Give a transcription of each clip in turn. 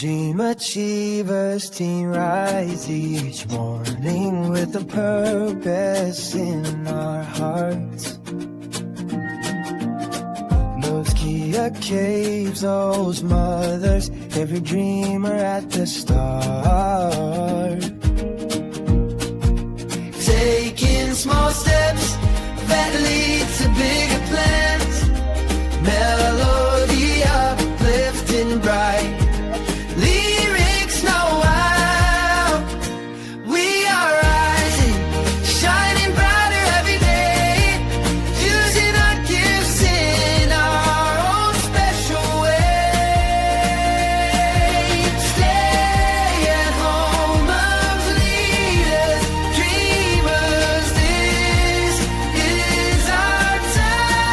Dream Achievers team rise each morning with a purpose in our hearts. Those Kia Caves, those mothers, every dreamer at the start. Taking small steps that lead to bigger plans. Melody uplifting bright. Lyrics know how. We are rising, shining brighter every day. Using our gifts in our own special way. Stay at home of leaders, dreamers. This is our time.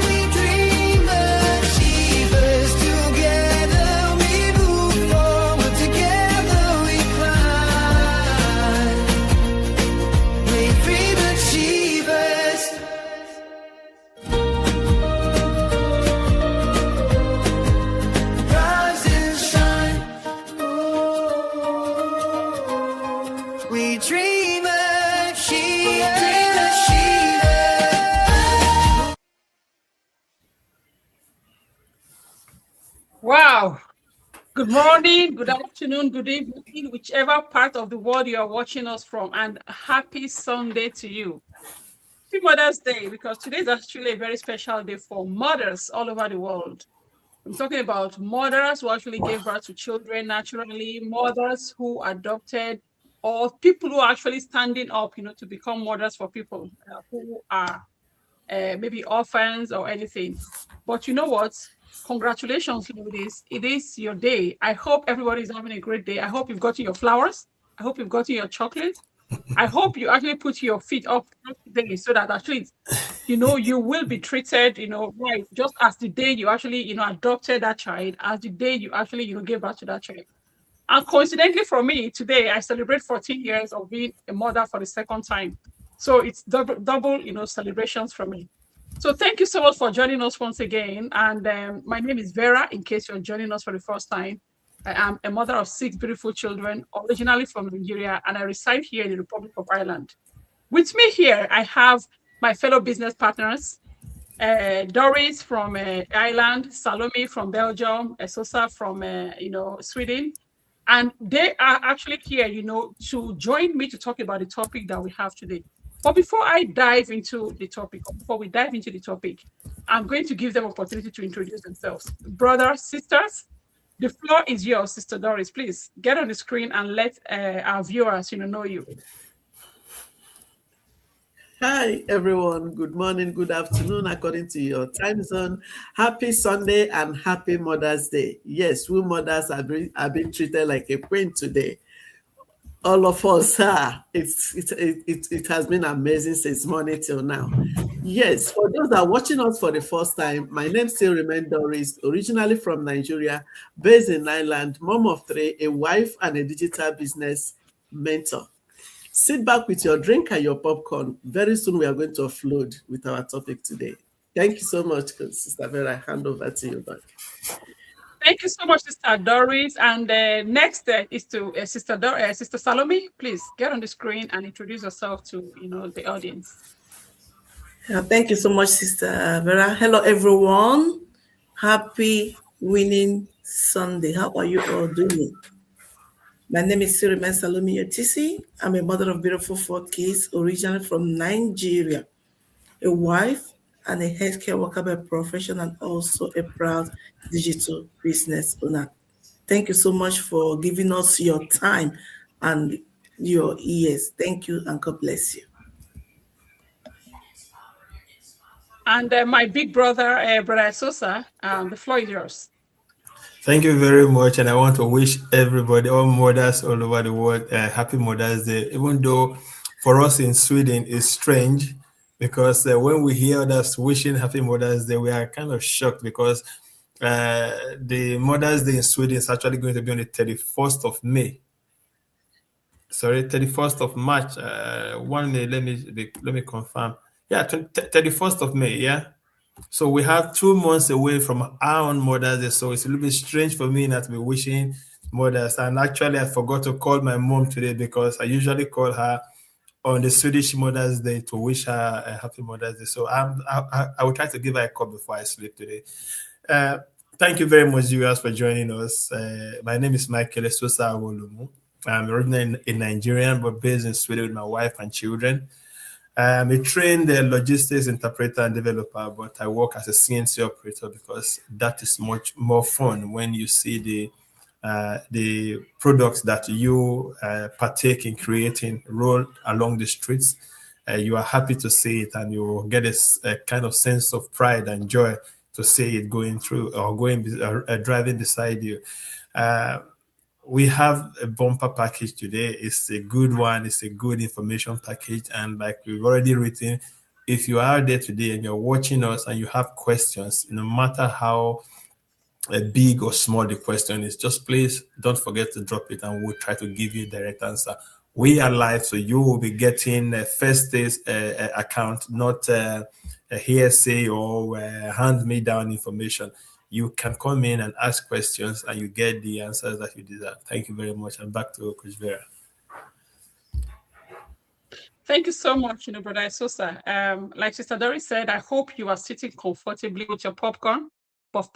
We dream achievers, together we move forward, together we climb. We dream achievers. Rise and shine. We dream achievers. Wow. Good morning, good afternoon, good evening, whichever part of the world you are watching us from, and happy Sunday to you. Happy Mother's Day, because today is actually a very special day for mothers all over the world. I'm talking about mothers who actually gave birth to children naturally, mothers who adopted, or people who are actually standing up, to become mothers for people who are maybe orphans or anything. But you know what? Congratulations, ladies. It is your day. I hope everybody is having a great day. I hope you've gotten your flowers. I hope you've gotten your chocolate. I hope you actually put your feet up today so that actually, you will be treated, right, just as the day you actually, adopted that child, as the day you actually, gave birth to that child. And coincidentally for me, today I celebrate 14 years of being a mother for the second time. So it's double, celebrations for me. So thank you so much for joining us once again. And my name is Vera, in case you're joining us for the first time. I am a mother of 6 beautiful children, originally from Nigeria, and I reside here in the Republic of Ireland. With me here, I have my fellow business partners, Doris from Ireland, Salome from Belgium, Esosa from Sweden. And they are actually here, to join me to talk about the topic that we have today. But before we dive into the topic, I'm going to give them opportunity to introduce themselves. Brothers, sisters, the floor is yours, Sister Doris. Please get on the screen and let our viewers, know you. Hi, everyone. Good morning, good afternoon, according to your time zone. Happy Sunday and happy Mother's Day. Yes, we mothers are being treated like a queen today. All of us are. It has been amazing since morning till now. Yes, for those that are watching us for the first time, my name still remains Doris, originally from Nigeria, based in Ireland, mom of 3, a wife, and a digital business mentor. Sit back with your drink and your popcorn. Very soon we are going to offload with our topic today. Thank you so much, Sister Vera. I hand over to you back. Thank you so much, Sister Doris. And next is to Sister Salome. Please get on the screen and introduce yourself to the audience. Thank you so much, Sister Vera. Hello, everyone. Happy winning Sunday. How are you all doing? My name is Sirimen Salome Yotisi. I'm a mother of beautiful 4 kids, originally from Nigeria, a wife and a healthcare worker by profession, and also a proud digital business owner. Thank you so much for giving us your time and your ears. Thank you, and God bless you. And my big brother, Brother Sosa, the floor is yours. Thank you very much, and I want to wish everybody, all mothers all over the world, happy Mother's Day. Even though for us in Sweden it's strange, because when we hear others wishing happy Mother's Day, we are kind of shocked, because The Mother's Day in Sweden is actually going to be on the 31st of May. Sorry, 31st of March. One day, let me confirm. Yeah, 31st of May. Yeah. So we have 2 months away from our own Mother's Day. So it's a little bit strange for me not to be wishing mothers. And actually, I forgot to call my mom today because I usually call her on the Swedish Mother's Day to wish her a happy Mother's Day. So I will try to give her a call before I sleep today. Thank you very much, viewers, for joining us. My name is Michael Esosa Awolumu. I'm originally a Nigerian, but based in Sweden with my wife and children. I'm a trained logistics interpreter and developer, but I work as a CNC operator because that is much more fun when you see the products that you partake in creating roll along the streets. You are happy to see it, and you get a kind of sense of pride and joy to see it going through or driving beside you. We have a bumper package today. It's a good one. It's a good information package. And like we've already written, if you are there today and you're watching us and you have questions, no matter how big or small the question is, just please don't forget to drop it and we'll try to give you a direct answer. We are live, so you will be getting a first day's account, not a hearsay or hand-me-down information. You can come in and ask questions and you get the answers that you deserve. Thank you very much. And back to Coach Vera. Thank you so much, Brother Esosa. Like Sister Doris said, I hope you are sitting comfortably with your popcorn, puff,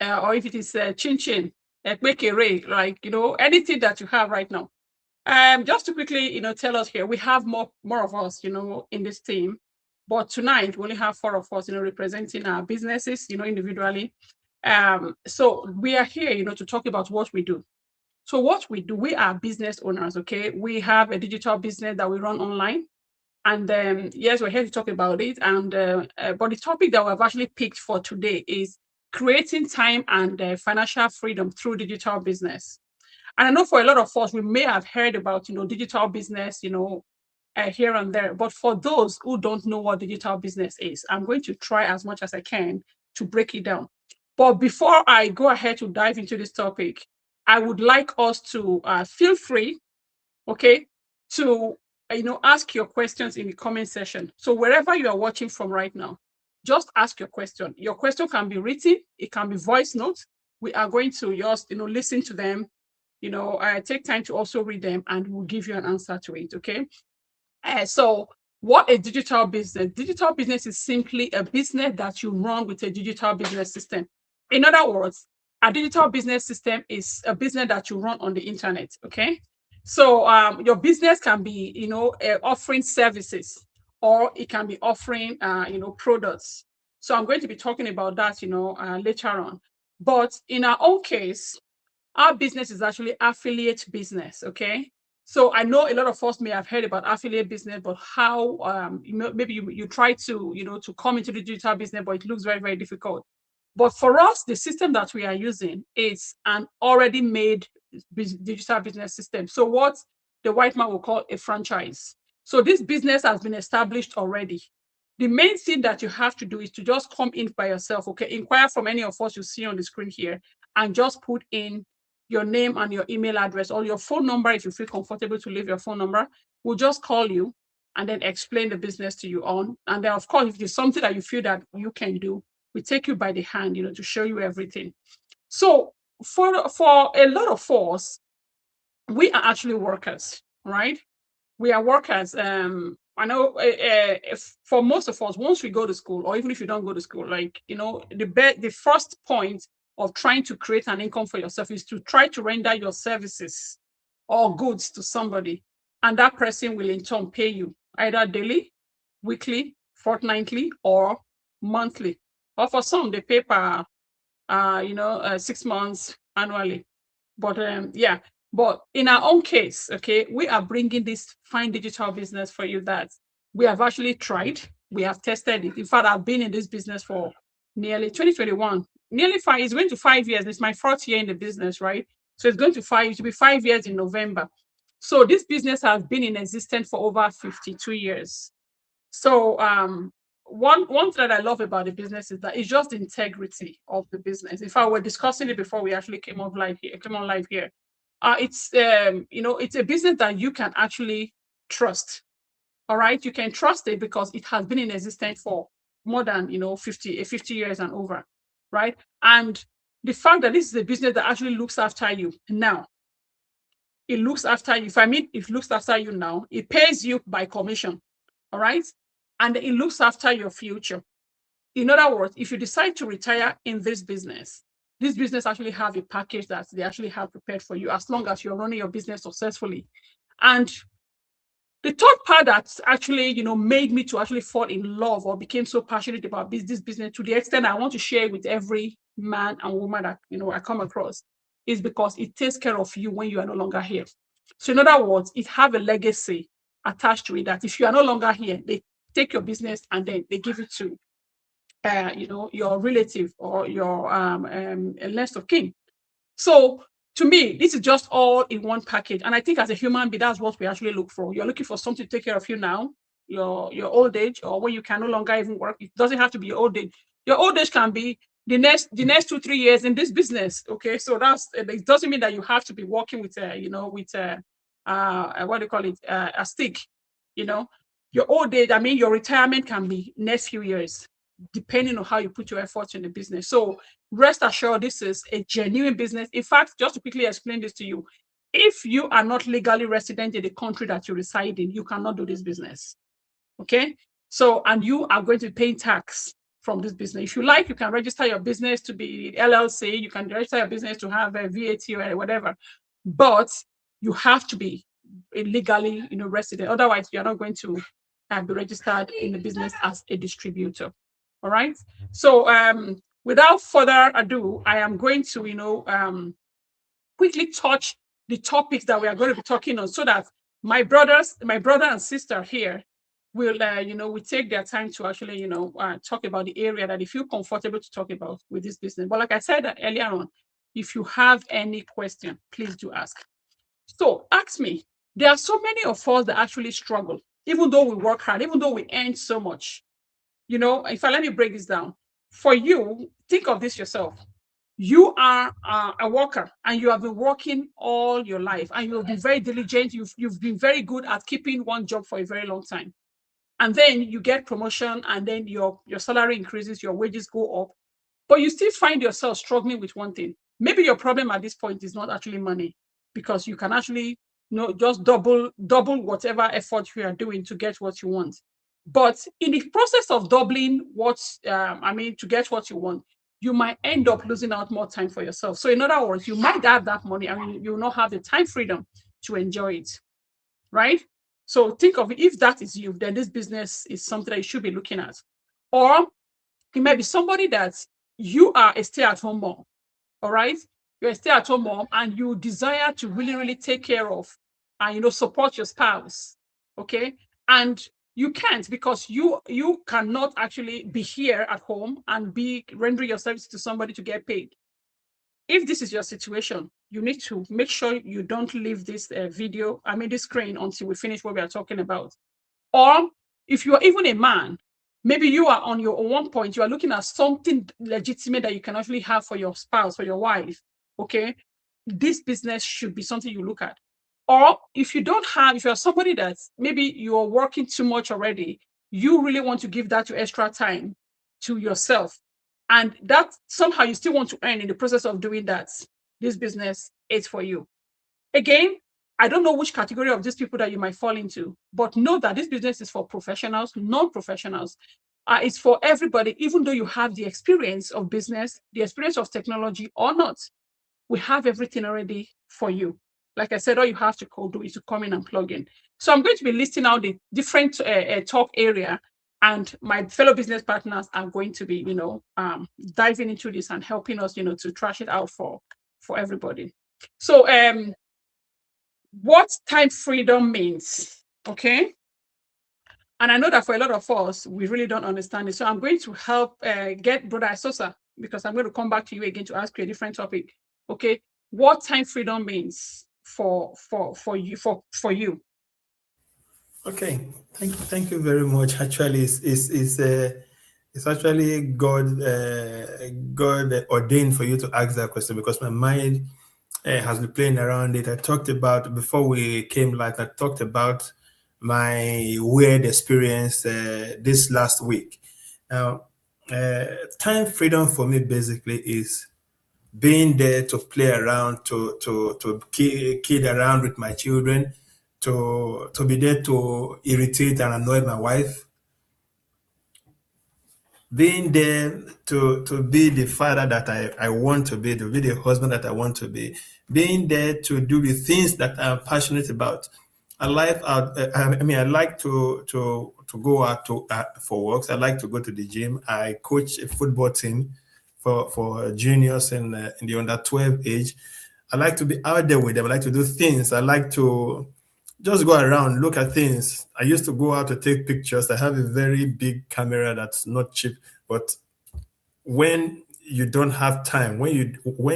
or if it is chin chin, make a ray, like, anything that you have right now. Just to quickly, tell us here, we have more of us, in this team. But tonight, we only have 4 of us, representing our businesses, individually. So we are here, to talk about what we do. So what we do, we are business owners, okay? We have a digital business that we run online. And yes, we're here to talk about it. And but the topic that we've actually picked for today is creating time and financial freedom through digital business. And I know for a lot of us, we may have heard about, digital business, here and there. But for those who don't know what digital business is, I'm going to try as much as I can to break it down. But before I go ahead to dive into this topic, I would like us to feel free, okay, to ask your questions in the comment section. So wherever you are watching from right now, just ask your question. Your question can be written, it can be voice notes. We are going to just listen to them, take time to also read them, and we'll give you an answer to it. Okay. So what a digital business? Digital business is simply a business that you run with a digital business system. In other words, a digital business system is a business that you run on the internet. Okay. So your business can be, offering services, or it can be offering, products. So I'm going to be talking about that, later on. But in our own case, our business is actually affiliate business. Okay. So I know a lot of us may have heard about affiliate business, but how maybe you try to to come into the digital business, but it looks very, very difficult. But for us, the system that we are using is an already made digital business system. So what the white man will call a franchise. So this business has been established already. The main thing that you have to do is to just come in by yourself. Okay, inquire from any of us you see on the screen here, and just put in your name and your email address or your phone number. If you feel comfortable to leave your phone number, we'll just call you and then explain the business to you on. And then, of course, if there's something that you feel that you can do, we take you by the hand, to show you everything. So for a lot of us, we are actually workers, right? We are workers. I know if for most of us, once we go to school, or even if you don't go to school, like, the first point of trying to create an income for yourself is to try to render your services or goods to somebody. And that person will in turn pay you either daily, weekly, fortnightly, or monthly. Or for some, they pay per, 6 months annually. But yeah, but in our own case, okay, we are bringing this fine digital business for you that we have actually tried. We have tested it. In fact, I've been in this business for nearly 2021. Nearly 5, it's going to 5 years. It's my 4th year in the business, right? So it's going to be 5 years in November. So this business has been in existence for over 52 years. So one thing that I love about the business is that it's just the integrity of the business. In fact, we're discussing it before we actually came on live here. It's it's a business that you can actually trust. All right, you can trust it because it has been in existence for more than 50 years and over, right? And the fact that this is a business that actually looks after you now, it looks after you. If I mean it looks after you now, it pays you by commission, all right? And it looks after your future. In other words, if you decide to retire in this business actually have a package that they actually have prepared for you as long as you're running your business successfully. And the third part that actually, made me to actually fall in love or became so passionate about this business to the extent I want to share with every man and woman that, I come across is because it takes care of you when you are no longer here. So in other words, it have a legacy attached to it that if you are no longer here, they take your business and then they give it to, your relative or your next of kin. So to me, this is just all in one package. And I think as a human being, that's what we actually look for. You're looking for something to take care of you now, your old age, or when you can no longer even work. It doesn't have to be your old age. Your old age can be the next 2-3 years in this business. Okay, so it doesn't mean that you have to be working with what do you call it, a stick. Your old age. I mean, your retirement can be next few years, depending on how you put your efforts in the business. So rest assured, this is a genuine business. In fact, just to quickly explain this to you, if you are not legally resident in the country that you reside in, you cannot do this business. Okay? So, and you are going to pay tax from this business. If you like, you can register your business to be LLC. You can register your business to have a VAT or whatever. But you have to be legally, resident. Otherwise, you're not going to be registered in the business as a distributor. All right. So without further ado, I am going to, quickly touch the topics that we are going to be talking on so that my brother and sister here will, we take their time to actually, talk about the area that they feel comfortable to talk about with this business. But like I said earlier on, if you have any question, please do ask. So ask me. There are so many of us that actually struggle, even though we work hard, even though we earn so much. Let me break this down. For you, think of this yourself. You are a worker and you have been working all your life and you've been very diligent. You've been very good at keeping one job for a very long time. And then you get promotion and then your salary increases, your wages go up, but you still find yourself struggling with one thing. Maybe your problem at this point is not actually money, because you can actually just double whatever effort you are doing to get what you want. But in the process of doubling to get what you want, you might end up losing out more time for yourself. So in other words, you might have that money and you will not have the time freedom to enjoy it, right? So think of it, if that is you, then this business is something that you should be looking at. Or it might be somebody that you are a stay-at-home mom, all right? You're a stay-at-home mom and you desire to really, really take care of and, support your spouse, okay? And you can't because you cannot actually be here at home and be rendering your service to somebody to get paid. If this is your situation, you need to make sure you don't leave this this screen until we finish what we are talking about. Or if you are even a man, maybe you are on one point, you are looking at something legitimate that you can actually have for your spouse or your wife, okay? This business should be something you look at. Or if you are somebody that maybe you're working too much already, you really want to give that extra time to yourself. And that somehow you still want to earn in the process of doing that. This business is for you. Again, I don't know which category of these people that you might fall into, but know that this business is for professionals, non-professionals. It's for everybody, even though you have the experience of business, the experience of technology or not. We have everything already for you. Like I said, all you have to do is to come in and plug in. So I'm going to be listing out the different talk area, and my fellow business partners are going to be, diving into this and helping us, to trash it out for everybody. So what time freedom means, okay? And I know that for a lot of us, we really don't understand it. So I'm going to help get Brother Isosa, because I'm going to come back to you again to ask you a different topic, okay? What time freedom means for you. Okay, thank you very much. Actually, it's actually God ordained for you to ask that question, because my mind has been playing around it. I talked about, before we came live, I talked about my weird experience this last week. Now, time freedom for me basically is being there to play around, to kid around with my children, to be there to irritate and annoy my wife, being there to be the father that I want to be the husband that I want to be, being there to do the things that I'm passionate about. I like I like to go out to for walks. I like to go to the gym. I coach a football team for juniors in the under 12 age. I like to be out there with them. I like to do things. I like to just go around, look at things. I used to go out to take pictures. I have a very big camera that's not cheap, but when you don't have time, when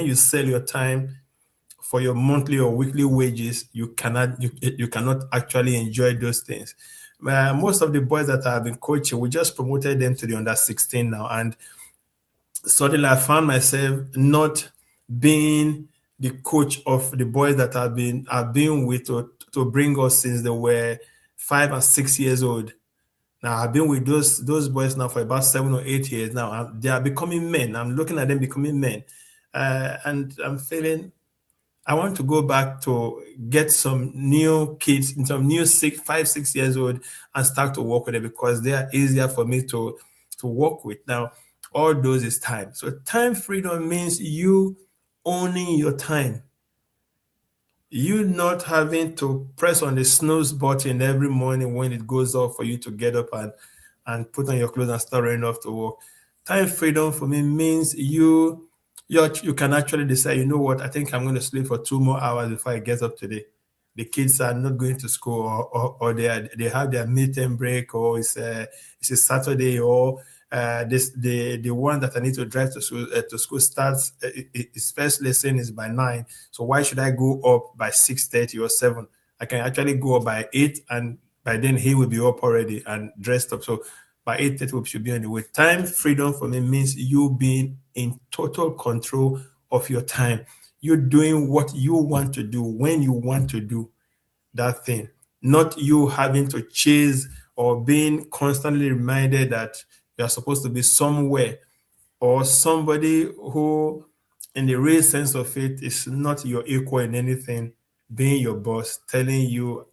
you sell your time for your monthly or weekly wages, you cannot actually enjoy those things. Most of the boys that I've been coaching, we just promoted them to the under 16 now, and suddenly I found myself not being the coach of the boys that I've been with to bring us since they were 5 and 6 years old. Now I've been with those boys now for about 7 or 8 years now. They are becoming men. I'm looking at them becoming men, and I'm feeling I want to go back to get some new kids, some new 5, 6 years old, and start to work with them, because they are easier for me to work with. Now, all those is time. So time freedom means you owning your time. You not having to press on the snooze button every morning when it goes off for you to get up and put on your clothes and start running off to work. Time freedom for me means you can actually decide, you know what, I think I'm going to sleep for 2 more hours before I get up today. The kids are not going to school, or they have their midterm break, or it's a Saturday, or the one that I need to drive to school starts, its first lesson is by 9. So why should I go up by 6:30 or 7? I can actually go up by 8, and by then he will be up already and dressed up. So by 8:30 we should be on the way. Time freedom for me means you being in total control of your time. You're doing what you want to do when you want to do that thing, not you having to chase or being constantly reminded that you're supposed to be somewhere, or somebody who, in the real sense of it, is not your equal in anything, being your boss, telling you,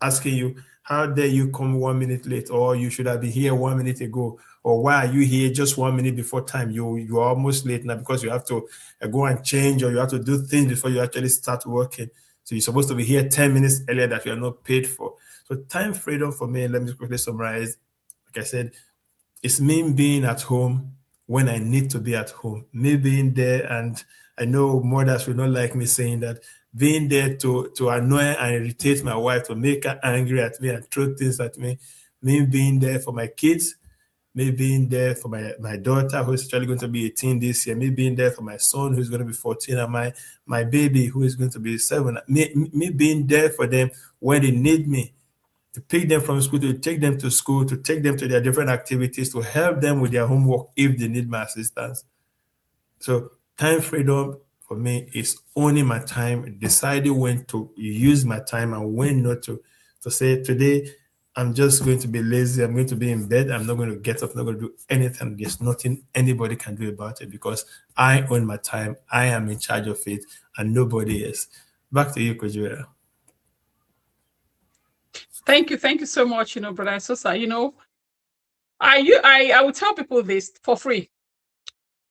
asking you, how dare you come 1 minute late, or you should have been here 1 minute ago, or why are you here just 1 minute before time? You are almost late now because you have to go and change, or you have to do things before you actually start working. So you're supposed to be here 10 minutes earlier that you are not paid for. So time freedom for me, let me quickly summarize. Like I said, it's me being at home when I need to be at home, me being there. And I know mothers will not like me saying that, being there to annoy and irritate my wife, to make her angry at me and throw things at me being there for my kids, me being there for my daughter, who's actually going to be 18 this year, me being there for my son, who's going to be 14, and my baby, who is going to be 7, me being there for them when they need me, to pick them from school, to take them to school, to take them to their different activities, to help them with their homework if they need my assistance. So time freedom for me is owning my time, deciding when to use my time and when not to. To say, today I'm just going to be lazy, I'm going to be in bed, I'm not going to get up, I'm not going to do anything. There's nothing anybody can do about it, because I own my time, I am in charge of it, and nobody is. Back to you, Kujira. Thank you so much, Brother Sosa. I will tell people this for free.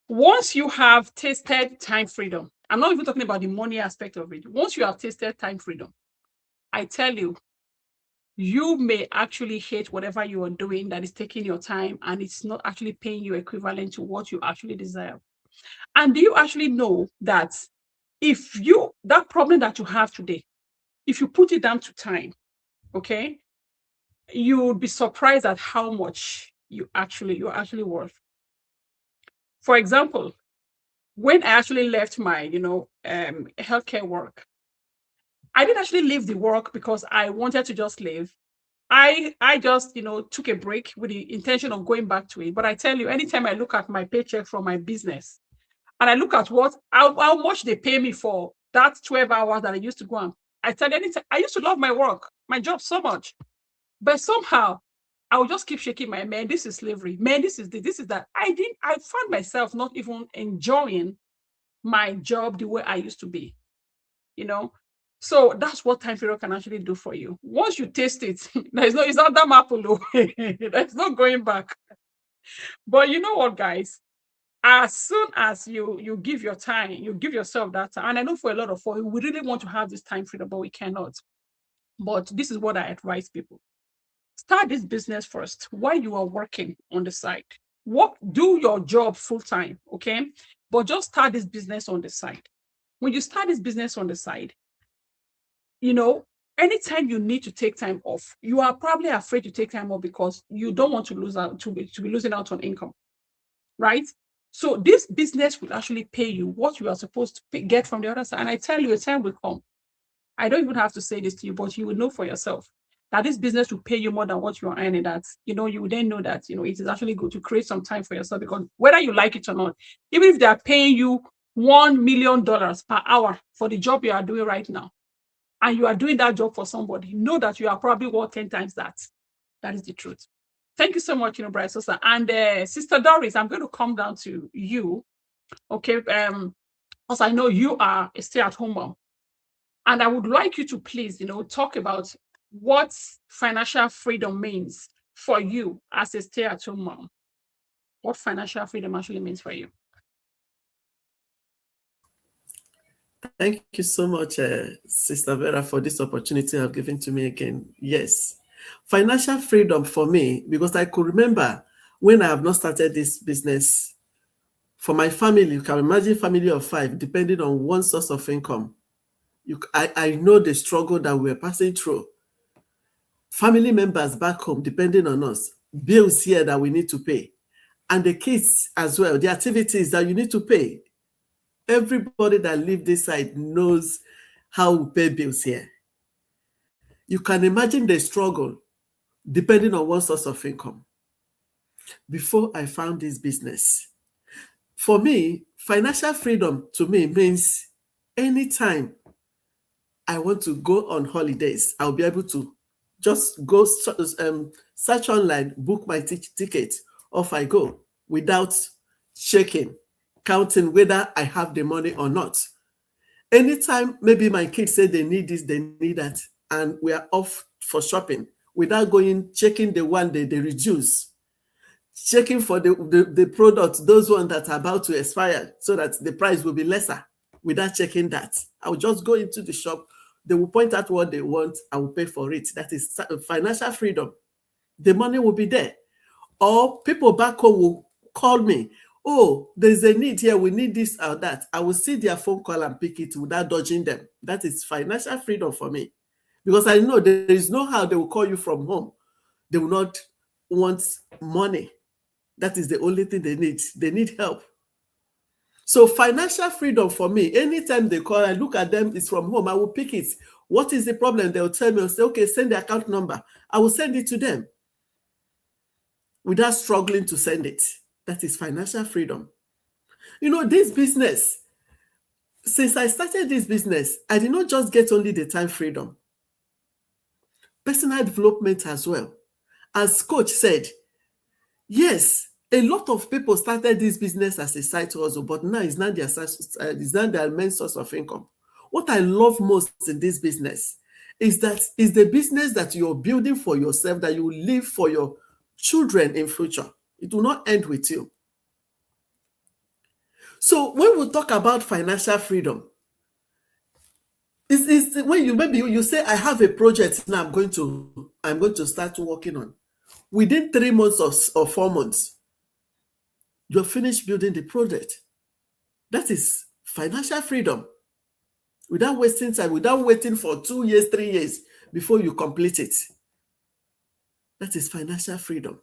Once you have tasted time freedom, I'm not even talking about the money aspect of it. Once you have tasted time freedom, I tell you, you may actually hate whatever you are doing that is taking your time, and it's not actually paying you equivalent to what you actually desire. And do you actually know that that problem that you have today, if you put it down to time, okay, you would be surprised at how much you're actually worth. For example, when I actually left my, healthcare work, I didn't actually leave the work because I wanted to just leave. I just, took a break with the intention of going back to it. But I tell you, anytime I look at my paycheck from my business and I look at how much they pay me for that 12 hours that I used to go on, I tell you, anytime, I used to love my work, my job so much. But somehow I would just keep shaking my man. This is slavery. Man, this is that. I found myself not even enjoying my job the way I used to be, So that's what time freedom can actually do for you. Once you taste it, it's not that apple. There's no going back. But you know what, guys? As soon as you give your time, you give yourself that time. And I know for a lot of us, we really want to have this time freedom, but we cannot. But this is what I advise people. Start this business first while you are working on the side. Do your job full time, okay? But just start this business on the side. When you start this business on the side, anytime you need to take time off, you are probably afraid to take time off because you don't want to lose out to be losing out on income, right? So this business will actually pay you what you are supposed to get from the other side. And I tell you, a time will come. I don't even have to say this to you, but you will know for yourself that this business will pay you more than what you are earning. That you will then know that it is actually good to create some time for yourself, because whether you like it or not, even if they are paying you $1 million per hour for the job you are doing right now, and you are doing that job for somebody, know that you are probably worth 10 times that. That is the truth. Thank you so much, Bright Sosa. And Sister Doris, I'm going to come down to you, okay? Because I know you are a stay-at-home mom. And I would like you to please, talk about what financial freedom means for you as a stay-at-home mom. What financial freedom actually means for you. Thank you so much, Sister Vera, for this opportunity you've given to me again. Yes, financial freedom for me, because I could remember when I have not started this business, for my family, you can imagine family of 5, depending on one source of income. I know the struggle that we're passing through. Family members back home, depending on us, bills here that we need to pay, and the kids as well, the activities that you need to pay. Everybody that lives this side knows how we pay bills here. You can imagine the struggle depending on one source of income. Before I found this business, for me, financial freedom to me means anytime I want to go on holidays, I'll be able to just go search online, book my ticket, off I go without checking, counting whether I have the money or not. Anytime maybe my kids say they need this, they need that, and we are off for shopping without checking the one they reduce, checking for the products, those ones that are about to expire, so that the price will be lesser. Without checking that, I will just go into the shop. They will point out what they want. I will pay for it. That is financial freedom. The money will be there. Or people back home will call me. Oh, there's a need here. We need this or that. I will see their phone call and pick it without dodging them. That is financial freedom for me. Because I know there is no how they will call you from home. They will not want money. That is the only thing they need. They need help. So financial freedom for me, anytime they call, I look at them, it's from home, I will pick it. What is the problem? They'll tell me, I'll say, okay, send the account number. I will send it to them without struggling to send it. That is financial freedom. This business, since I started this business, I did not just get only the time freedom, personal development as well. As Coach said, yes, a lot of people started this business as a side hustle, but now it's not their main source of income. What I love most in this business is that it's the business that you're building for yourself, that you live for your children in future. It will not end with you. So when we talk about financial freedom, it's when you say, I have a project now I'm going to start working on. Within 3 months or 4 months, you're finished building the project. That is financial freedom. Without wasting time, without waiting for 2 years, 3 years before you complete it. That is financial freedom.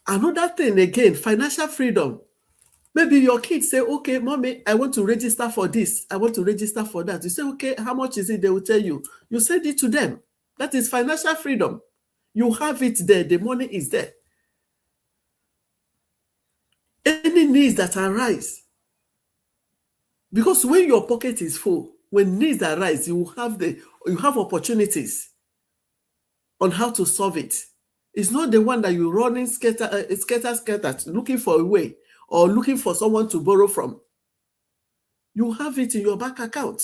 Another thing again, financial freedom. Maybe your kids say, okay, mommy, I want to register for this. I want to register for that. You say, okay, how much is it? They will tell you. You send it to them. That is financial freedom. You have it there. The money is there. Any needs that arise, because when your pocket is full, when needs arise, you have opportunities on how to solve it. It's not the one that you're running scatter, looking for a way or looking for someone to borrow from. You have it in your bank account.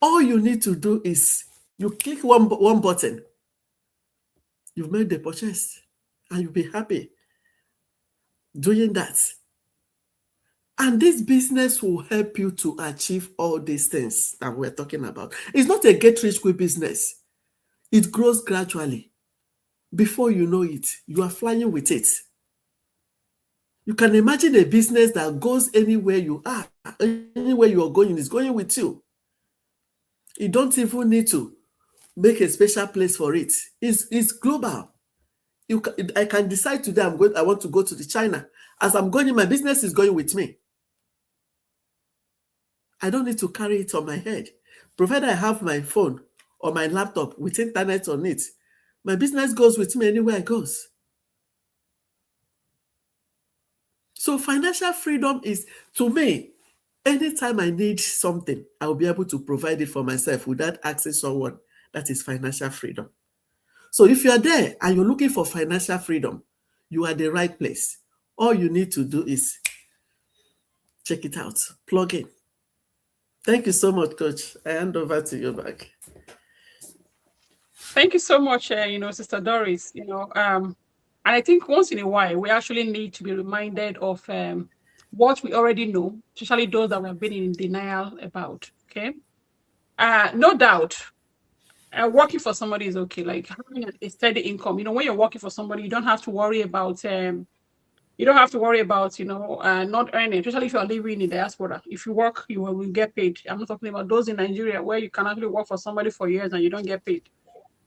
All you need to do is you click one button. You've made the purchase, and you'll be happy doing that. And this business will help you to achieve all these things that we're talking about. It's not a get-rich-quick business. It grows gradually. Before you know it, you are flying with it. You can imagine a business that goes anywhere you are, anywhere you are going, is going with you. You don't even need to make a special place for it. It's global. I can decide today I want to go to China. As I'm going, my business is going with me. I don't need to carry it on my head. Provided I have my phone or my laptop with internet on it, my business goes with me anywhere it goes. So financial freedom is, to me, anytime I need something, I will be able to provide it for myself without asking someone. That is financial freedom. So if you're there and you're looking for financial freedom, you are the right place. All you need to do is check it out, plug in. Thank you so much, Coach. I hand over to you back. Thank you so much, Sister Doris. And I think once in a while, we actually need to be reminded of what we already know, especially those that we have been in denial about, okay? No doubt, working for somebody is okay. Like having a steady income. When you're working for somebody, you don't have to worry about not earning, especially if you're living in diaspora. If you work, you will get paid. I'm not talking about those in Nigeria where you can actually work for somebody for years and you don't get paid,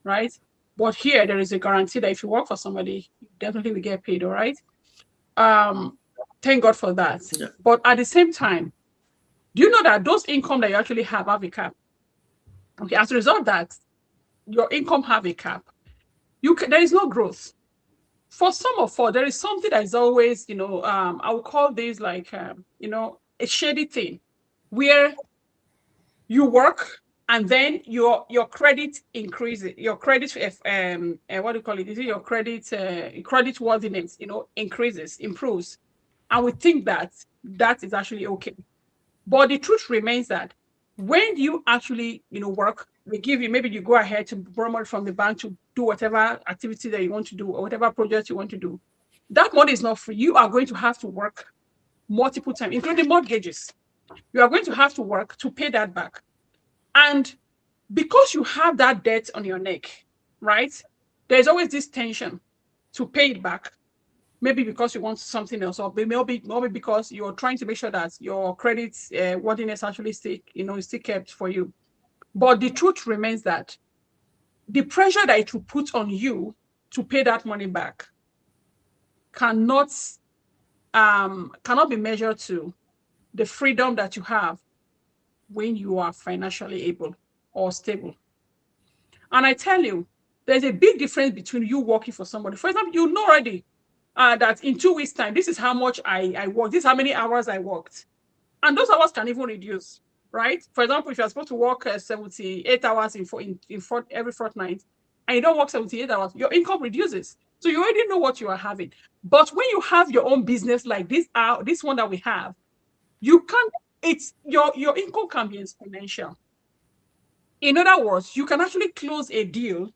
right? But here, there is a guarantee that if you work for somebody, you definitely will get paid, all right? Thank God for that. Yeah. But at the same time, do you know that those income that you actually have a cap? Okay, as a result of that, your income have a cap. There is no growth. For some of us, there is something that is always, I would call this like, a shady thing, where you work and then your credit increases, your credit, what do you call it? Is it your credit worthiness, improves. And we think that is actually okay. But the truth remains that when you actually, work, they give you, maybe you go ahead to borrow money from the bank to do whatever activity that you want to do or whatever project you want to do. That money is not free. You are going to have to work multiple times, including mortgages. You are going to have to work to pay that back. And because you have that debt on your neck, right, there's always this tension to pay it back. Maybe because you want something else, or maybe because you're trying to make sure that your credit worthiness actually is still kept for you. But the truth remains that the pressure that it will put on you to pay that money back cannot be measured to the freedom that you have when you are financially able or stable. And I tell you, there's a big difference between you working for somebody. For example, you know already that in 2 weeks' time, this is how much I worked, this is how many hours I worked. And those hours can even reduce, right? For example, if you're supposed to work 78 hours every fortnight, and you don't work 78 hours, your income reduces. So you already know what you are having. But when you have your own business like this one that we have, you can't, your income can be exponential. In other words, you can actually close a deal,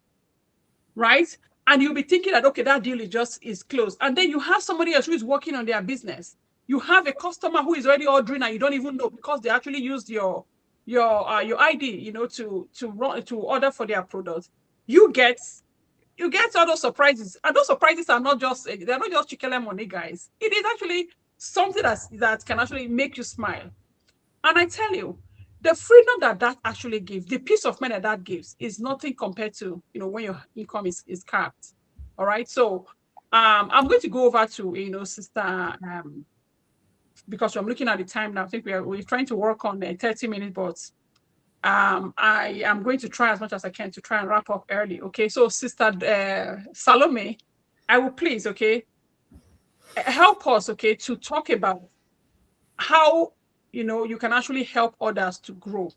right? And you'll be thinking that, okay, that deal is closed. And then you have somebody else who is working on their business. You have a customer who is already ordering and you don't even know because they actually used your ID, to order for their product. You get all those surprises. And those surprises are not just chicken money, guys. It is actually something that can actually make you smile. And I tell you, the freedom that actually gives, the peace of mind that gives is nothing compared to, when your income is capped. All right. So I'm going to go over to, Sister, because I'm looking at the time now. I think we're trying to work on 30 minutes, but I am going to try as much as I can to try and wrap up early. Okay, so Sister Salome, I will please, okay, help us, okay, to talk about how you can actually help others to grow,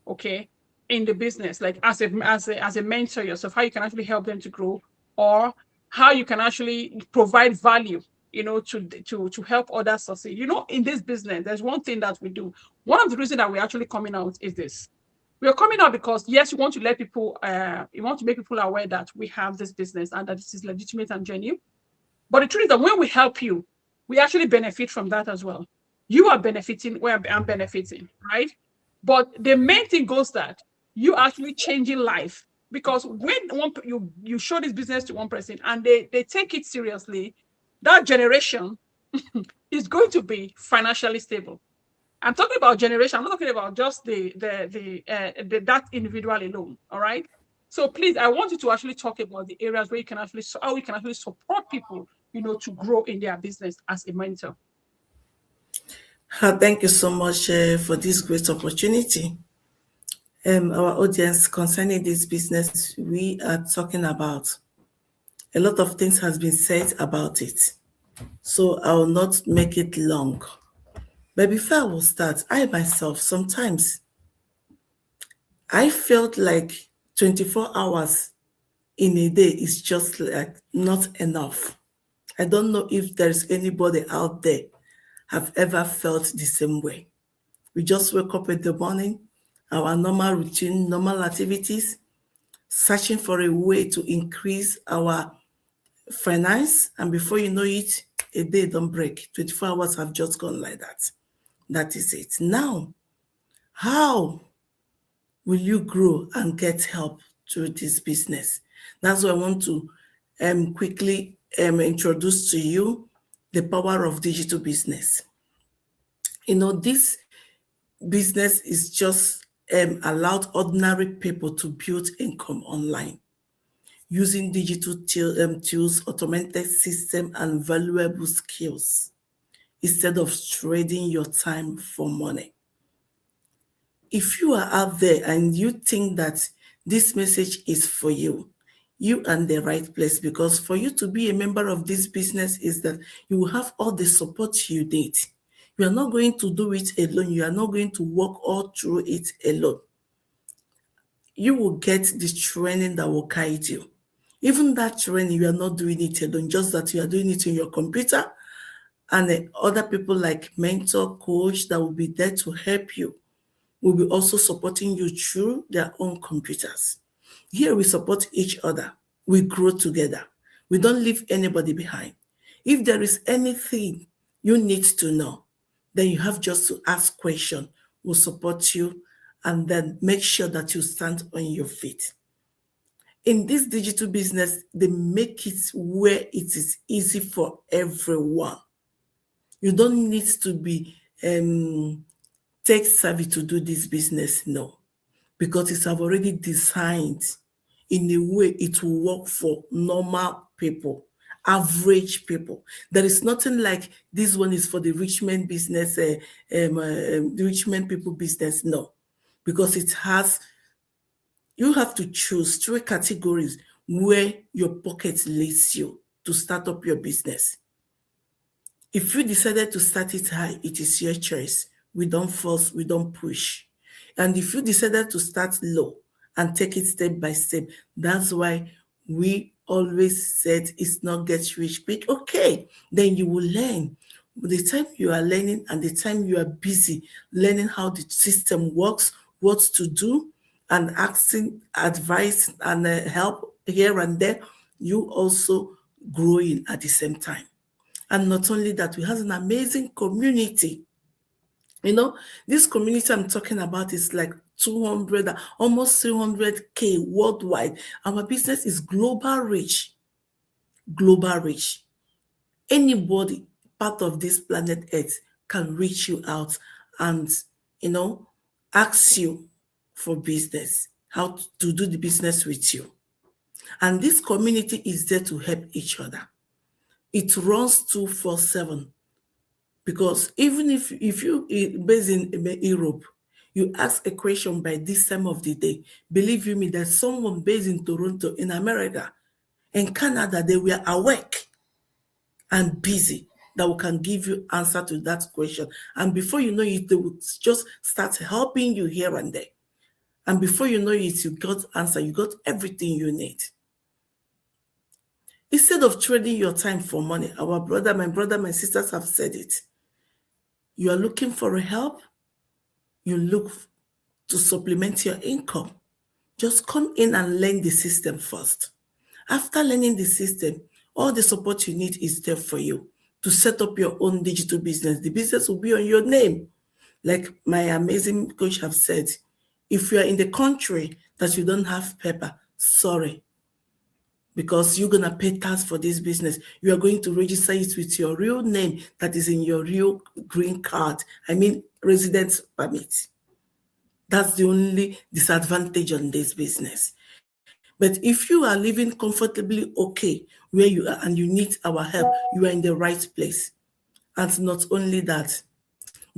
okay, in the business, like as a mentor yourself, how you can actually help them to grow, or how you can actually provide value, to help others succeed. In this business, there's one thing that we do. One of the reasons that we're actually coming out is this. We are coming out because, yes, you want to let people, you want to make people aware that we have this business and that this is legitimate and genuine. But the truth is that when we help you, we actually benefit from that as well. You are benefiting where I'm benefiting, right? But the main thing goes that you actually changing life, because when you show this business to one person and they take it seriously, that generation is going to be financially stable. I'm talking about generation. I'm not talking about just that individual alone. All right. So please, I want you to actually talk about the areas where how we can actually support people, to grow in their business as a mentor. Thank you so much for this great opportunity. Our audience, concerning this business, we are talking about a lot of things has been said about it. So I will not make it long. But before I will start, I myself, sometimes I felt like 24 hours in a day is just like not enough. I don't know if there's anybody out there have ever felt the same way. We just wake up in the morning, our normal routine, normal activities, searching for a way to increase our finance, and before you know it, a day don't break. 24 hours have just gone like that. That is it. Now, how will you grow and get help through this business? That's why I want to quickly introduce to you the power of digital business. This business is just allowed ordinary people to build income online using digital tools, automated system, and valuable skills instead of trading your time for money. If you are out there and you think that this message is for you, you are in the right place, because for you to be a member of this business is that you will have all the support you need. You are not going to do it alone. You are not going to walk all through it alone. You will get the training that will guide you. Even that training, you are not doing it alone, just that you are doing it in your computer, and other people like mentor, coach that will be there to help you will be also supporting you through their own computers. Here we support each other. We grow together. We don't leave anybody behind. If there is anything you need to know, then you have just to ask questions. We'll support you and then make sure that you stand on your feet. In this digital business, they make it where it is easy for everyone. You don't need to be tech savvy to do this business, no, because it's already designed in a way it will work for normal people, average people. There is nothing like this one is for the rich man business, the rich man people business, no, because you have to choose 3 categories where your pocket leads you to start up your business. If you decided to start it high, it is your choice. We don't force, we don't push. And if you decided to start low and take it step by step, that's why we always said it's not get rich quick. Okay, then you will learn. The time you are learning and the time you are busy learning how the system works, what to do, and asking advice and help here and there, you also growing at the same time. And not only that, we have an amazing community. This community I'm talking about is like 200, almost 300K worldwide. Our business is global reach. Global reach. Anybody part of this planet Earth can reach you out and, ask you for business, how to do the business with you. And this community is there to help each other. It runs 24/7. Because even if you based in Europe, you ask a question by this time of the day, believe you me, there's someone based in Toronto, in America, in Canada, they were awake and busy that we can give you answer to that question. And before you know it, they will just start helping you here and there. And before you know it, you got answer, you got everything you need. Instead of trading your time for money, my sisters have said it. You are looking for a help, you look to supplement your income. Just come in and learn the system first. After learning the system, all the support you need is there for you to set up your own digital business. The business will be on your name. Like my amazing coach have said, if you are in the country that you don't have paper, sorry, because you're going to pay tax for this business. You are going to register it with your real name that is in your real green card. I mean, residence permit. That's the only disadvantage on this business. But if you are living comfortably okay where you are and you need our help, you are in the right place. And not only that,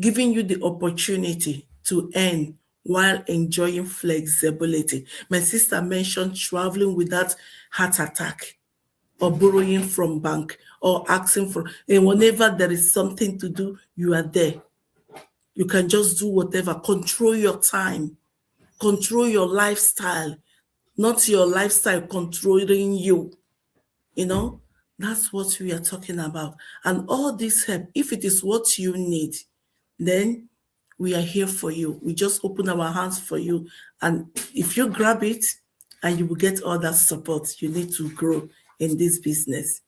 giving you the opportunity to earn while enjoying flexibility. My sister mentioned traveling without heart attack or borrowing from bank or asking for, and whenever there is something to do, you are there. You can just do whatever. Control your time. Control your lifestyle. Not your lifestyle controlling you. You know, that's what we are talking about. And all this help, if it is what you need, then we are here for you. We just open our hands for you. And if you grab it, and you will get all that support you need to grow in this business.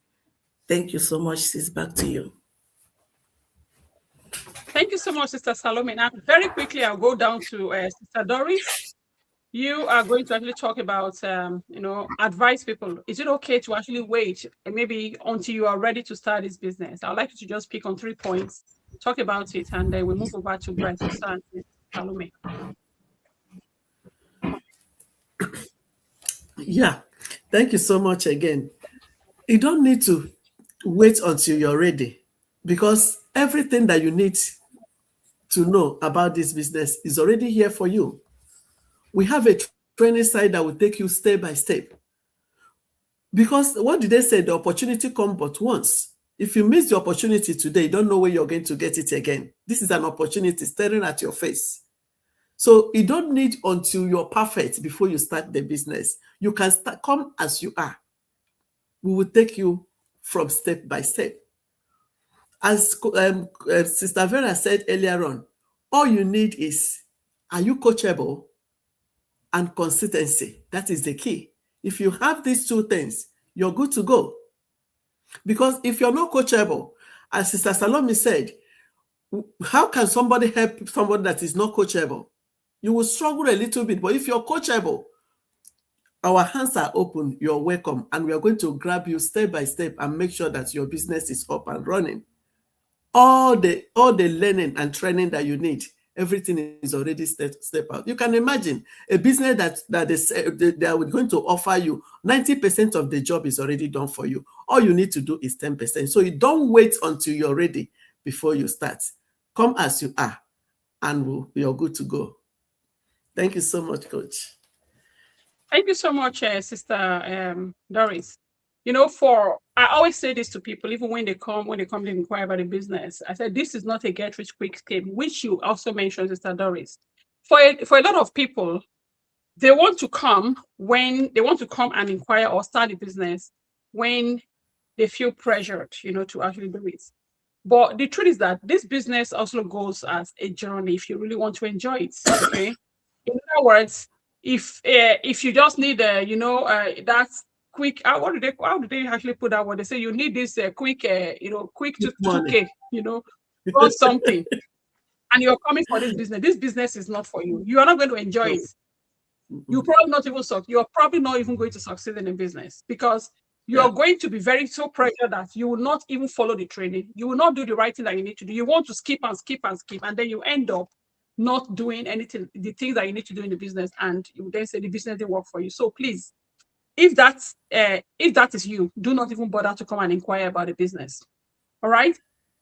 Thank you so much, sis. Back to you. Thank you so much, Sister Salome. Now, very quickly, I'll go down to Sister Doris. You are going to actually talk about, advise people. Is it okay to actually wait maybe until you are ready to start this business? I'd like you to just pick on 3 points, talk about it, and then we'll move over to Brett and Salome. Yeah, thank you so much again. You don't need to wait until you're ready, because everything that you need to know about this business is already here for you. We have a training site that will take you step by step. Because what did they say? The opportunity comes but once. If you miss the opportunity today, you don't know where you're going to get it again. This is an opportunity staring at your face. So you don't need until you're perfect before you start the business. You can come as you are. We will take you from step by step. As Sister Vera said earlier on, all you need is, are you coachable? And consistency. That is the key. If you have these 2 things, you're good to go. Because if you're not coachable, as Sister Salome said, how can somebody help somebody that is not coachable? You will struggle a little bit, but if you're coachable, our hands are open, you're welcome, and we are going to grab you step by step and make sure that your business is up and running. All the learning and training that you need, everything is already step out. You can imagine a business that they are going to offer you 90% of the job is already done for you. All you need to do is 10%. So you don't wait until you're ready before you start. Come as you are, and you're good to go. Thank you so much, Coach. Thank you so much, Sister Doris. I always say this to people, even when they come to inquire about the business. I said, this is not a get rich quick scheme, which you also mentioned, Sister Doris. For a lot of people, they want to come and inquire or start a business when they feel pressured, to actually do it. But the truth is that this business also goes as a journey if you really want to enjoy it. Okay. In other words, if you just need that quick, how do they actually put that word? They say you need this quick to 2K, run something, and you're coming for this business. This business is not for you. You are not going to enjoy it. You're probably not even going to succeed in a business, because you are going to be so pressured that you will not even follow the training. You will not do the right thing that you need to do. You want to skip and skip and skip, and then you end up not doing anything, the things that you need to do in the business, and you then say the business didn't work for you. So please, if that is you, do not even bother to come and inquire about the business. All right.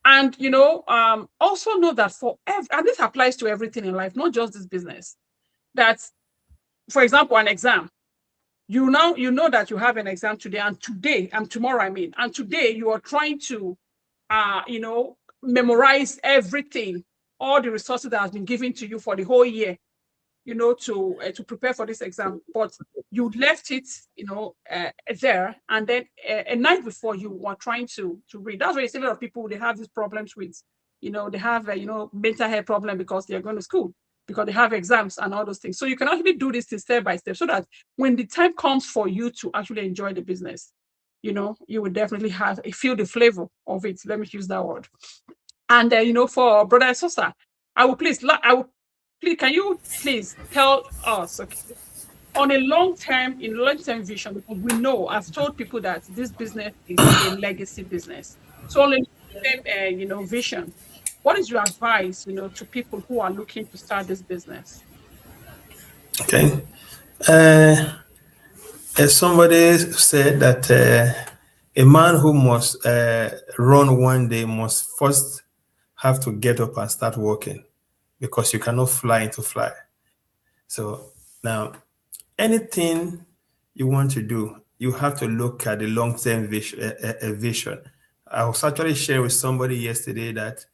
And also know that and this applies to everything in life, not just this business. That, for example, an exam. You know that you have an exam today and tomorrow, and today you are trying to, memorize everything, all the resources that has been given to you for the whole year, to prepare for this exam, but you left it, there, and then a night before you were trying to read. That's why you see a lot of people, they have these problems with, they have mental health problem because they're going to school, because they have exams and all those things. So you can actually do this step by step, so that when the time comes for you to actually enjoy the business, you will definitely feel the flavor of it. Let me use that word. And for Brother Sosa, can you please tell us, okay, on a long-term vision, because we know, I've told people that this business is a legacy business. So on a long-term, vision, what is your advice, to people who are looking to start this business? Okay. As somebody said that a man who must run one day must first have to get up and start walking, because you cannot fly into fly. So now, anything you want to do, you have to look at the long-term vision. I was actually sharing with somebody yesterday that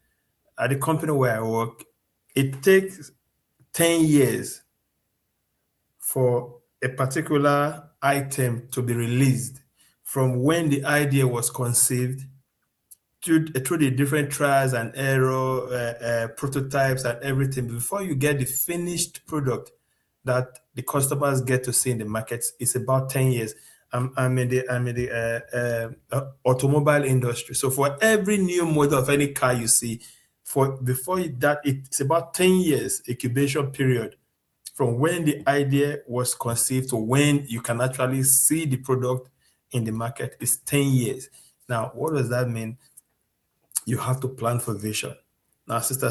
at the company where I work, it takes 10 years for a particular item to be released from when the idea was conceived through the different trials and error, prototypes and everything, before you get the finished product that the customers get to see in the markets. It's about 10 years. I'm in the automobile industry. So for every new model of any car you see, it's about 10 years incubation period from when the idea was conceived to when you can actually see the product in the market. Is 10 years. Now, what does that mean? You have to plan for vision. Now, Sister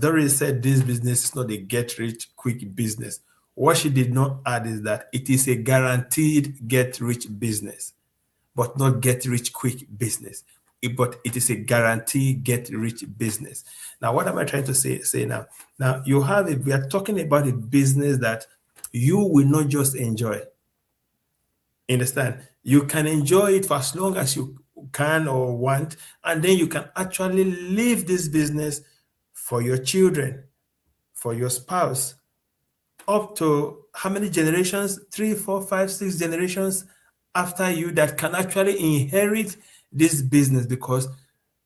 Doris said this business is not a get-rich-quick business. What she did not add is that it is a guaranteed get-rich business, but not get-rich-quick business. But it is a guaranteed get-rich business. Now, what am I trying to say now? Now, we are talking about a business that you will not just enjoy. Understand? You can enjoy it for as long as you can or want, and then you can actually leave this business for your children, for your spouse, up to how many generations? 3, 4, 5, 6 generations after you that can actually inherit this business, because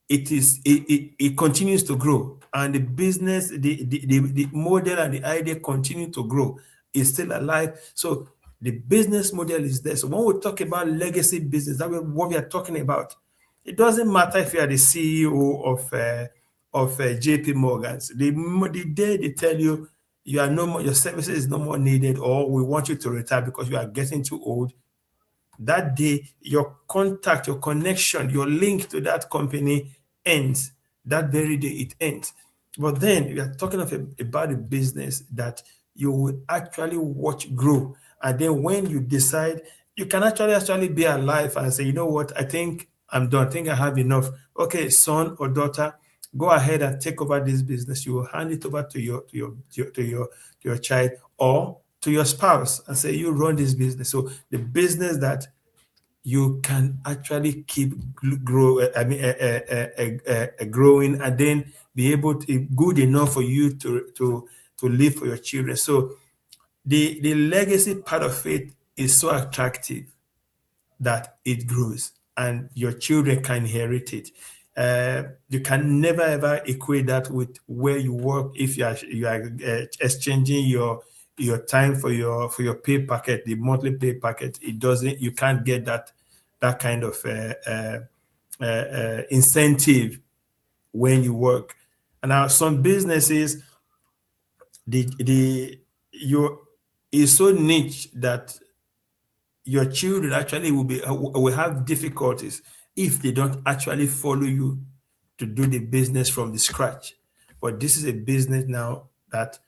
it continues to grow, and the business, the model and the idea continue to grow. It's still alive. So the business model is there. So when we talk about legacy business, that's what we are talking about. It doesn't matter if you are the CEO of JP Morgan's. The day they tell you are no more, your services is no more needed, or we want you to retire because you are getting too old, that day your contact, your connection, your link to that company ends. That very day it ends. But then we are talking about a business that you will actually watch grow. And then when you decide, you can actually be alive and say, you know what, I think I'm done. I think I have enough. Okay, son or daughter, go ahead and take over this business. You will hand it over to your child or to your spouse and say, you run this business. So the business that you can actually keep growing and then be able to good enough for you to live for your children. So the legacy part of it is so attractive that it grows and your children can inherit it. You can never ever equate that with where you work. If you are exchanging your time for your pay packet, the monthly pay packet, you can't get that kind of incentive when you work. And now some businesses, is so niche that your children actually will have difficulties if they don't actually follow you to do the business from the scratch. But this is a business now that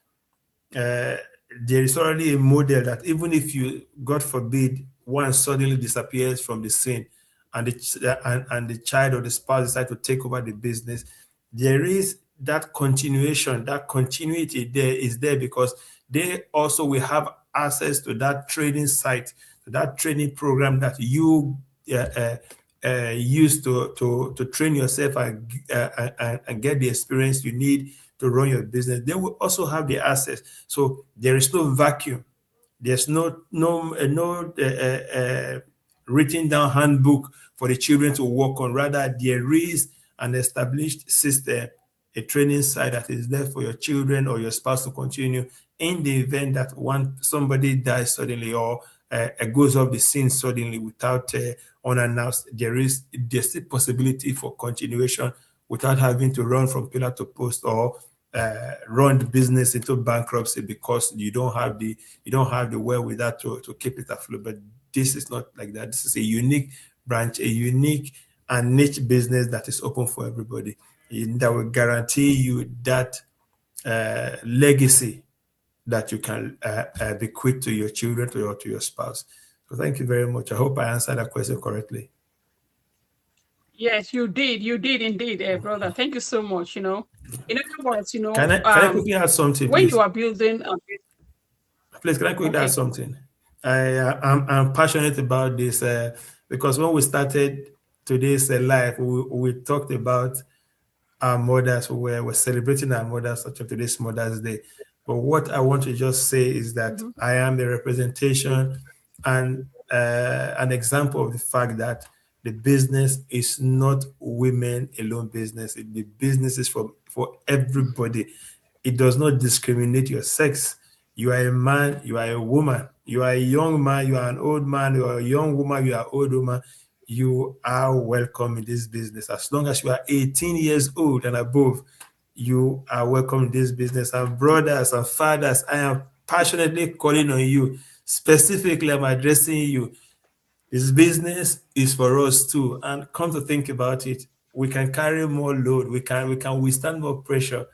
there is already a model that even if you, God forbid, one suddenly disappears from the scene and the child or the spouse decide to take over the business, there is that continuation, that continuity there is there because they also will have access to that training site, to that training program that you use to train yourself and get the experience you need to run your business. They will also have the access. So there is no vacuum. There's no written down handbook for the children to work on. Rather, there is an established system, a training site that is there for your children or your spouse to continue in the event that somebody dies suddenly or goes off the scene suddenly without unannounced. There's a possibility for continuation without having to run from pillar to post or run the business into bankruptcy because you don't have the wherewithal to keep it afloat. But this is not like that. This is a unique branch, a unique and niche business that is open for everybody. That will guarantee you that legacy that you can bequeath to your children, to your spouse. So thank you very much. I hope I answered that question correctly. Yes, you did. You did indeed, brother. Thank you so much. In other words, can I quickly add something, when please? you are building please, can I quickly add something? I'm passionate about this because when we started today's live, we talked about our mothers. We're celebrating our mothers such as today's Mother's Day. But what I want to just say is that I am a representation and an example of the fact that the business is not women alone business. The business is for everybody. It does not discriminate your sex. You are a man, you are a woman. You are a young man, you are an old man. You are a young woman, you are an old woman. You are welcome in this business. As long as you are 18 years old and above, you are welcome in this business. And brothers and fathers, I am passionately calling on you. Specifically, I'm addressing you. This business is for us too. And come to think about it, we can carry more load. We can withstand more pressure.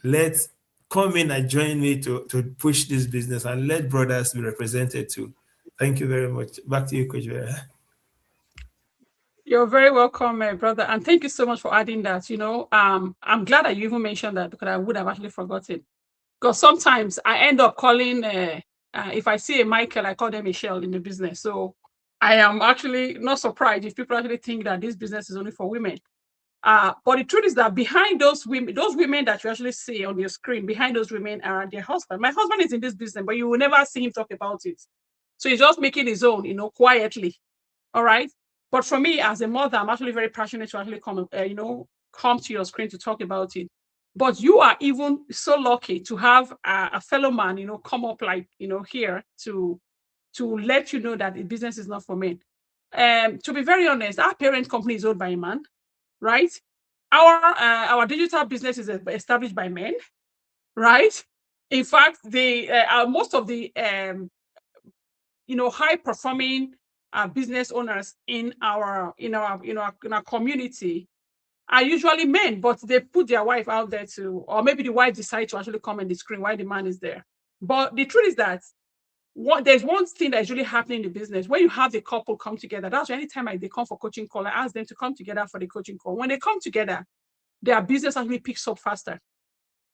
Let's come in and join me to push this business and let brothers be represented too. Thank you very much. Back to you, Coach Vera. You're very welcome, brother. And thank you so much for adding that. I'm glad that you even mentioned that because I would have actually forgotten. Because sometimes I end up calling, if I see a Michael, I call them Michelle in the business. So I am actually not surprised if people actually think that this business is only for women. But the truth is that behind those women that you actually see on your screen, behind those women are their husband. My husband is in this business, but you will never see him talk about it. So he's just making his own, quietly. All right. But for me, as a mother, I'm actually very passionate to actually come to your screen to talk about it. But you are even so lucky to have a fellow man, come up here to let you know that the business is not for men. To be very honest, our parent company is owned by a man, right? Our digital business is established by men, right? In fact, most of the high performing business owners in our community are usually men, but they put their wife out there or maybe the wife decides to actually come on the screen while the man is there. But the truth is that there's one thing that is really happening in the business. When you have the couple come together, that's why anytime they come for coaching call, I ask them to come together for the coaching call. When they come together, their business actually picks up faster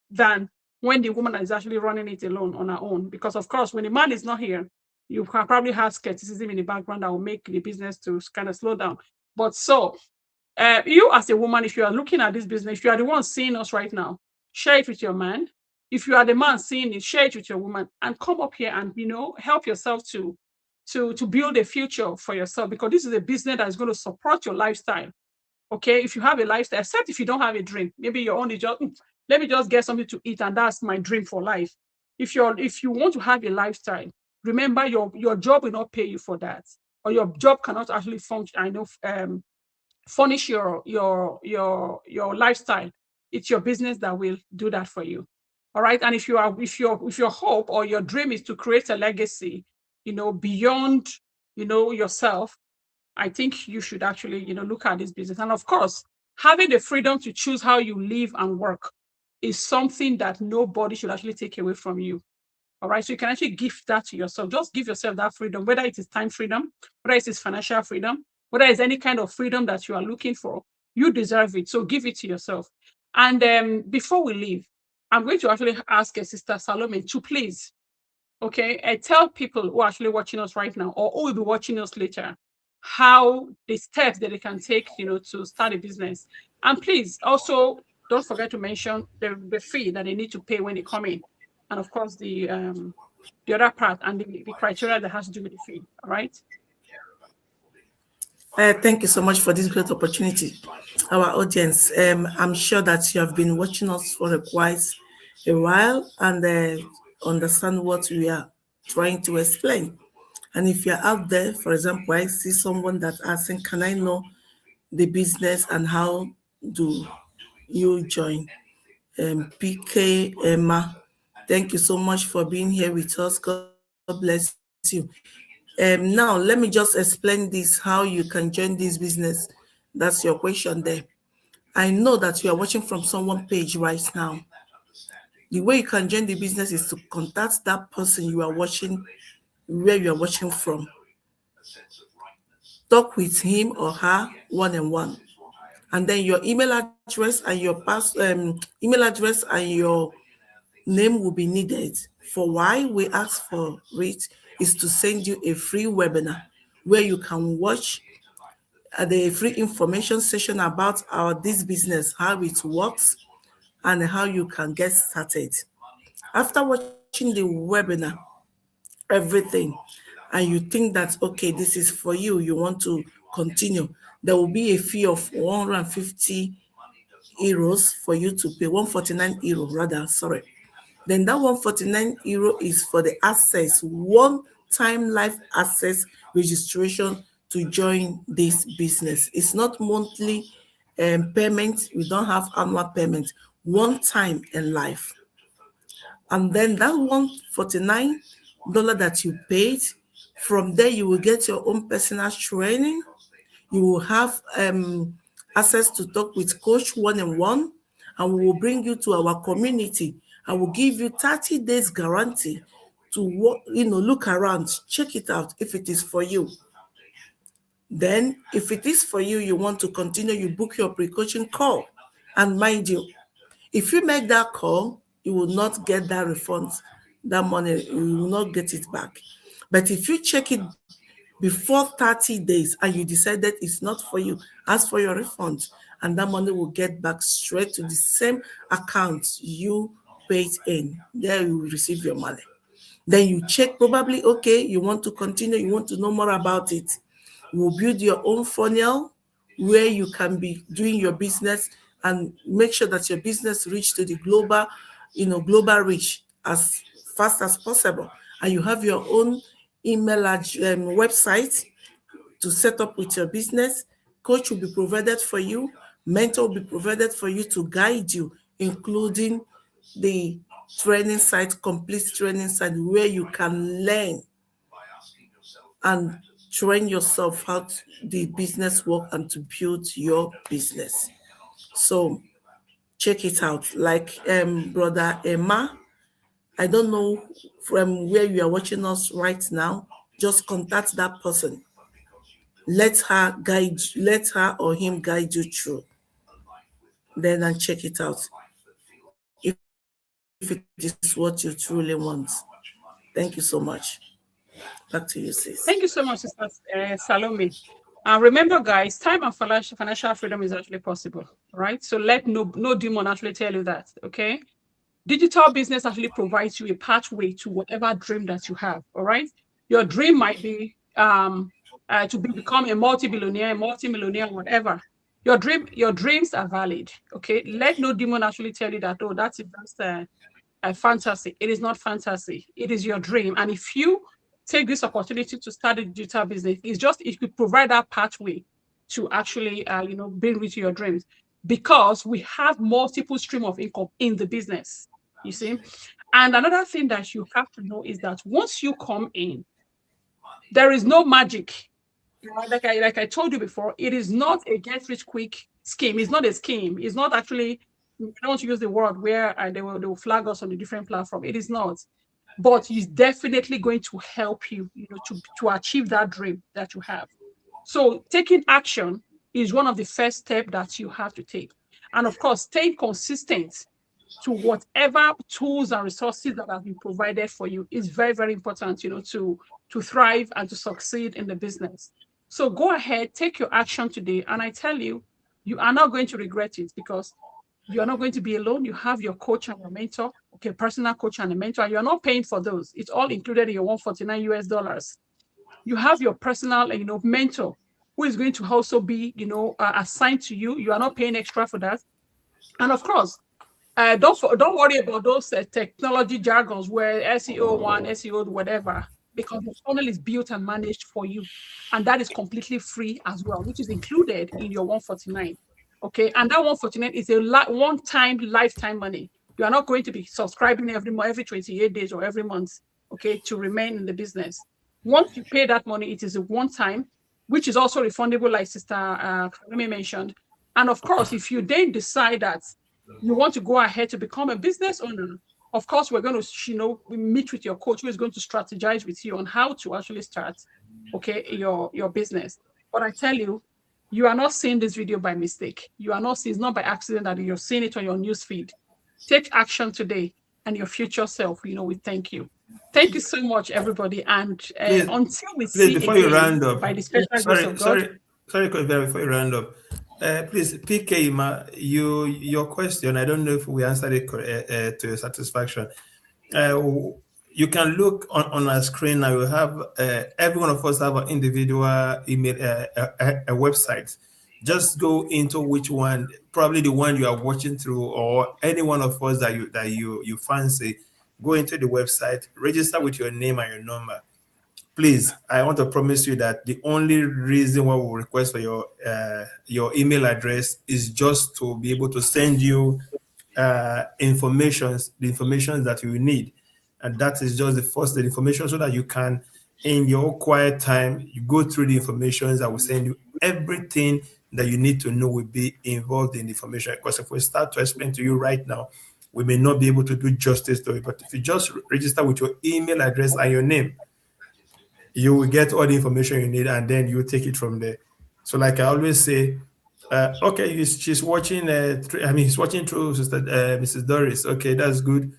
than when the woman is actually running it alone on her own. Because of course, when the man is not here, you can probably have skepticism in the background that will make the business to kind of slow down. But you as a woman, if you are looking at this business, if you are the one seeing us right now, share it with your man. If you are the man seeing it, share it with your woman and come up here and, help yourself to build a future for yourself, because this is a business that is going to support your lifestyle. Okay. If you have a lifestyle, except if you don't have a dream, maybe your only job, let me just get something to eat and that's my dream for life. If you want to have a lifestyle, remember your job will not pay you for that, or your job cannot actually furnish your lifestyle. It's your business that will do that for you. All right. And if your hope or your dream is to create a legacy, beyond, yourself, I think you should actually, look at this business. And of course, having the freedom to choose how you live and work is something that nobody should actually take away from you. All right. So you can actually give that to yourself. Just give yourself that freedom, whether it is time freedom, whether it is financial freedom, whether it's any kind of freedom that you are looking for, you deserve it. So give it to yourself. And before we leave, I'm going to actually ask Sister Salome to please, okay, tell people who are actually watching us right now or who will be watching us later how the steps that they can take, to start a business. And please also don't forget to mention the fee that they need to pay when they come in, and of course the other part and the criteria that has to do with the fee. All right. Thank you so much for this great opportunity, our audience. I'm sure that you have been watching us for quite a while and understand what we are trying to explain. And if you're out there, for example, I see someone that asking, can I know the business and how do you join? PK Emma, thank you so much for being here with us. God bless you. Now, let me just explain this, how you can join this business. That's your question there. I know that you are watching from someone page right now. The way you can join the business is to contact that person you are watching, where you are watching from. Talk with him or her one-on-one. And then your email address and your email address and your name will be needed. For why we ask for it is to send you a free webinar where you can watch the free information session about this business, how it works, and how you can get started. After watching the webinar, everything, and you think that, okay, this is for you, you want to continue, there will be a fee of 150 euros for you to pay, 149 euro rather, sorry. Then that 149 euro is for the access, one-time life access registration to join this business. It's not monthly payment. We don't have annual payment, one time in life. And then that $149 that you paid, from there you will get your own personal training. You will have access to talk with coach one-on-one, and we will bring you to our community. I will give you 30 days guarantee to look around, check it out if it is for you. Then if it is for you, you want to continue, you book your pre-coaching call. And mind you, if you make that call, you will not get that refund, that money, you will not get it back. But if you check it before 30 days and you decide that it's not for you, ask for your refund, and that money will get back straight to the same account you paid in. There you will receive your money. Then you check, probably, okay, you want to continue, you want to know more about it. We'll build your own funnel where you can be doing your business and make sure that your business reach to the global reach as fast as possible. And you have your own email website to set up with your business. Coach will be provided for you. Mentor will be provided for you to guide you, including the training site, complete training site, where you can learn and train yourself how the business work and to build your business. So check it out. Like Brother Emma, I don't know from where you are watching us right now, just contact that person. Let her or him guide you through. Then and check it out if it is what you truly want. Thank you so much. Back to you, sis. Thank you so much, Sister Salome. Remember, guys, time and financial freedom is actually possible, right? So let no demon actually tell you that, okay? Digital business actually provides you a pathway to whatever dream that you have, all right? Your dream might be to become a multi-millionaire, whatever. Your dreams are valid, okay? Let no demon actually tell you that, oh, that's just a fantasy. It is not fantasy. It is your dream. And if you take this opportunity to start a digital business, it could provide that pathway to actually, bring you to your dreams, because we have multiple streams of income in the business, you see. And another thing that you have to know is that once you come in, there is no magic. Like I told you before, it is not a get-rich-quick scheme. It's not a scheme. It's not actually, I don't want to use the word where they will flag us on a different platform. It is not. But it's definitely going to help you, to achieve that dream that you have. So taking action is one of the first steps that you have to take. And of course, staying consistent to whatever tools and resources that have been provided for you is very, very important, to thrive and to succeed in the business. So go ahead, take your action today. And I tell you, you are not going to regret it, because you are not going to be alone. You have your coach and your mentor, okay, personal coach and a mentor, and you're not paying for those. It's all included in your $149 US. You have your personal, mentor who is going to also be, assigned to you. You are not paying extra for that. And of course, don't worry about those technology jargons where SEO 1, SEO whatever, because the funnel is built and managed for you, and that is completely free as well, which is included in your 149. Okay, and that 149 is a one-time, lifetime money. You are not going to be subscribing every 28 days or every month, okay, to remain in the business. Once you pay that money, it is a one-time, which is also refundable, like Sister Karimi mentioned. And of course, if you then decide that you want to go ahead to become a business owner, of course, we're going to, we meet with your coach who is going to strategize with you on how to actually start, okay, your business. But I tell you, you are not seeing this video by mistake. You are not seeing, it's not by accident that you're seeing it on your news feed. Take action today, and your future self, we thank you. Thank you so much, everybody. And until we see before again, you round up, by the special grace of God. Sorry, before you round up, please, PK, your question, I don't know if we answered it to your satisfaction. You can look on our screen now. You have every one of us have an individual email, a website. Just go into which one, probably the one you are watching through, or any one of us that you fancy. Go into the website, register with your name and your number. Please, I want to promise you that the only reason why we request for your email address is just to be able to send you the information that you need. And that is just the information, so that you can, in your quiet time, you go through the information that will send you. Everything that you need to know will be involved in the information. Because if we start to explain to you right now, we may not be able to do justice to it. But if you just register with your email address and your name, you will get all the information you need, and then you take it from there. So like I always say, okay, she's watching, he's watching through Sister Mrs. Doris. Okay, that's good.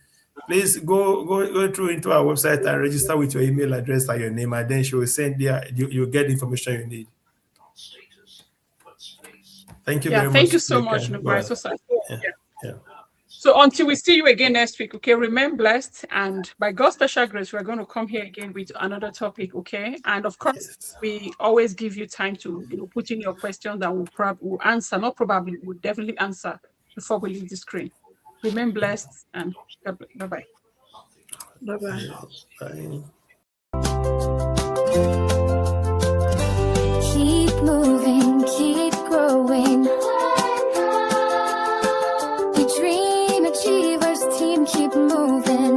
Please go through into our website and register with your email address and your name, and then she will send you'll get the information you need. Thank you very much. Thank you so much, Yeah. So until we see you again next week, okay, remain blessed. And by God's special grace, we're going to come here again with another topic, okay? And of course, we always give you time to put in your questions that we'll answer. Not probably, we'll definitely answer before we leave the screen. Remain blessed, and bye-bye. Bye-bye. Bye. Keep moving, keep growing. We dream achievers team, keep moving.